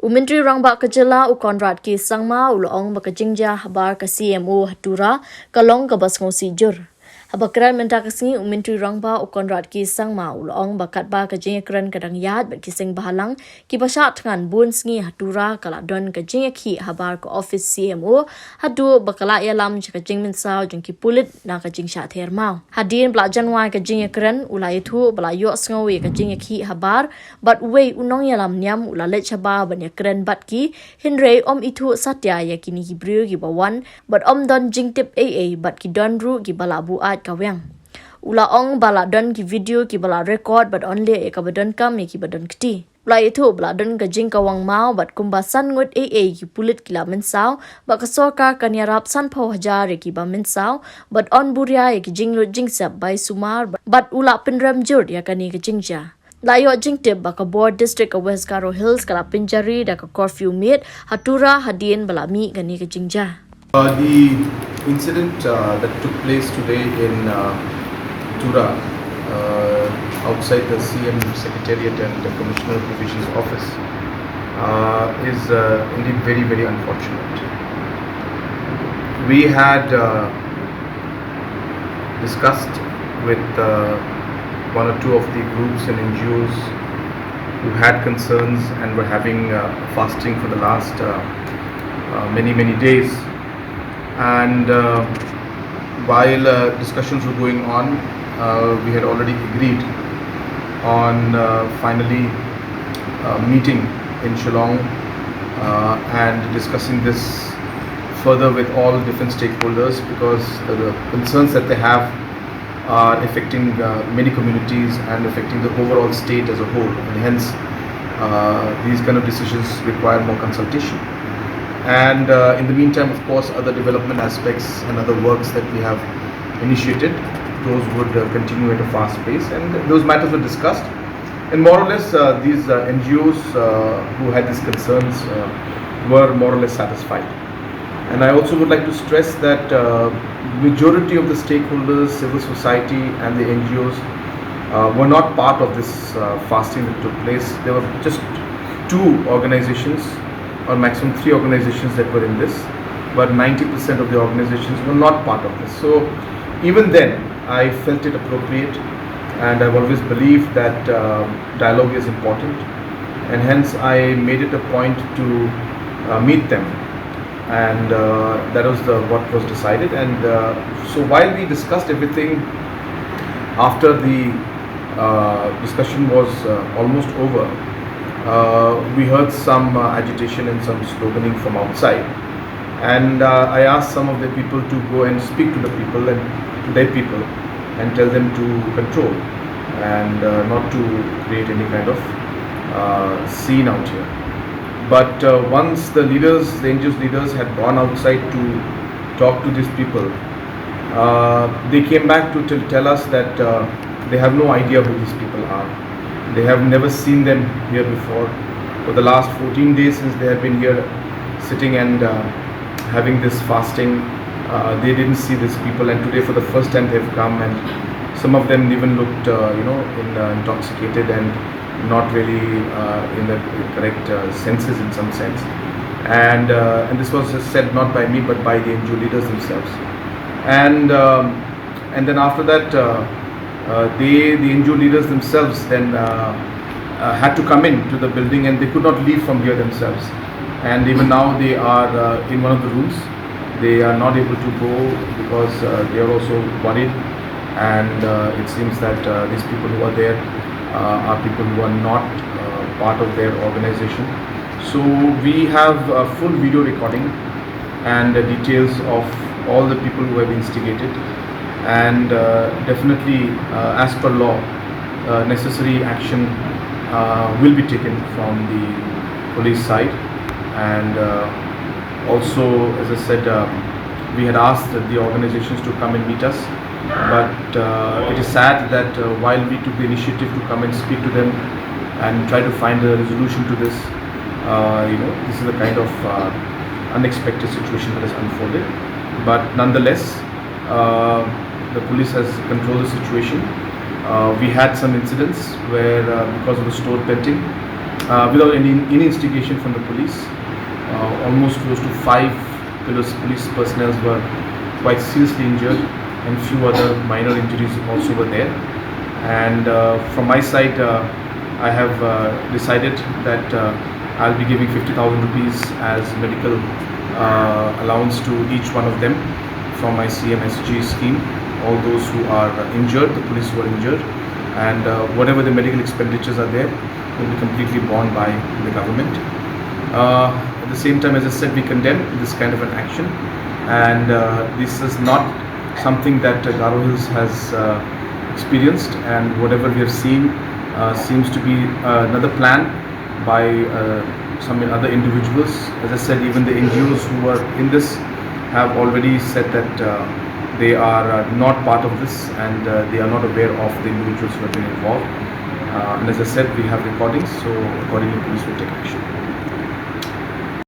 Umintri rangba ka jylla u konrad ki sangma ulong ba ka jingja habar ka CMO Tura kalong ka bas ngosi jur. Habakran menta kasni umintri rangba u konrad ki sangma ulong ba kat ba ka jingkran kadang yad ba kising bahalang ki basha tngan bun sngi Tura kala don ka jingki habar ka office CMO hadu bakala yalam ka jingmin saw jung ki pulit na ka jingsha thermau. Hadin bla janwa ka jingkran ulai thu bla yo sngawi ka jingki habar but we unong yalam nyam ulale chaba ban kren bat ki hinre om itu satya ya kini hibru gi bawan but om don jingtip aa but ki don ru gi bala Buaid Kawang ula ong bala don ki video ki bala record but only e ka badon kam ki badon kti ula itu bala don ka jing Kawang mau but kumbasan ngut aa ki pulit kila mensaw ba ka sorkar kan yarap san pho hajar ki ba mensaw but on buria ki jing lu jing sap bai sumar but ula pinram jur ya kani ka jingja Layo jingtip ba Khubor district of West Garo Hills kala Pynjari da ka Korphiw meet Tura hadien balami gani ka jingja. The incident that took place today in Tura outside the CM Secretariat and the Commissioner of Provisions office is indeed very, very unfortunate. We had discussed with one or two of the groups and NGOs who had concerns and were having fasting for the last many days. And while discussions were going on, we had already agreed on finally meeting in Shillong and discussing this further with all different stakeholders, because the concerns that they have are affecting many communities and affecting the overall state as a whole, and hence these kind of decisions require more consultation. And in the meantime, of course, other development aspects and other works that we have initiated, those would continue at a fast pace, and those matters were discussed. And more or less these NGOs who had these concerns were more or less satisfied. And I also would like to stress that majority of the stakeholders, civil society and the NGOs were not part of this fasting that took place. There were just 2 organizations or maximum 3 organizations that were in this, but 90% of the organizations were not part of this. So even then I felt it appropriate, and I've always believed that dialogue is important, and hence I made it a point to meet them, and that was what was decided. And so while we discussed everything, after the discussion was almost over, we heard some agitation and some sloganing from outside, and I asked some of the people to go and speak to the people and to their people and tell them to control and not to create any kind of scene out here. But once the leaders, the NGOs leaders had gone outside to talk to these people, they came back to tell us that they have no idea who these people are. They have never seen them here before. For the last 14 days since they have been here sitting and having this fasting, they didn't see these people, and today for the first time they have come, and some of them even looked intoxicated and not really in the correct senses in some sense, and this was said not by me but by the NGO leaders themselves. And then after that the NGO leaders themselves then had to come into the building, and they could not leave from here themselves, and even now they are in one of the rooms. They are not able to go because they are also worried, and it seems that these people who are there are people who are not part of their organization. So we have a full video recording and details of all the people who have instigated, and definitely as per law necessary action will be taken from the police side. And also, as I said, we had asked the organizations to come and meet us, but it is sad that while we took the initiative to come and speak to them and try to find a resolution to this, this is the kind of unexpected situation that has unfolded. But nonetheless, the police has controlled the situation. We had some incidents where because of the store pelting, without any instigation from the police. Almost close to 5 police personnel were quite seriously injured, and few other minor injuries also were there. And from my side, I have decided that I'll be giving 50,000 rupees as medical allowance to each one of them from my CMSG scheme. All those who are injured, the police who are injured, and whatever the medical expenditures are there will be completely borne by the government. At the same time, as I said, we condemn this kind of an action, and this is not something that Garo Hills has experienced, and whatever we have seen seems to be another plan by some other individuals. As I said, even the NGOs who are in this have already said that they are not part of this, and they are not aware of the individuals who have been involved. And as I said, we have recordings, so accordingly police will take action.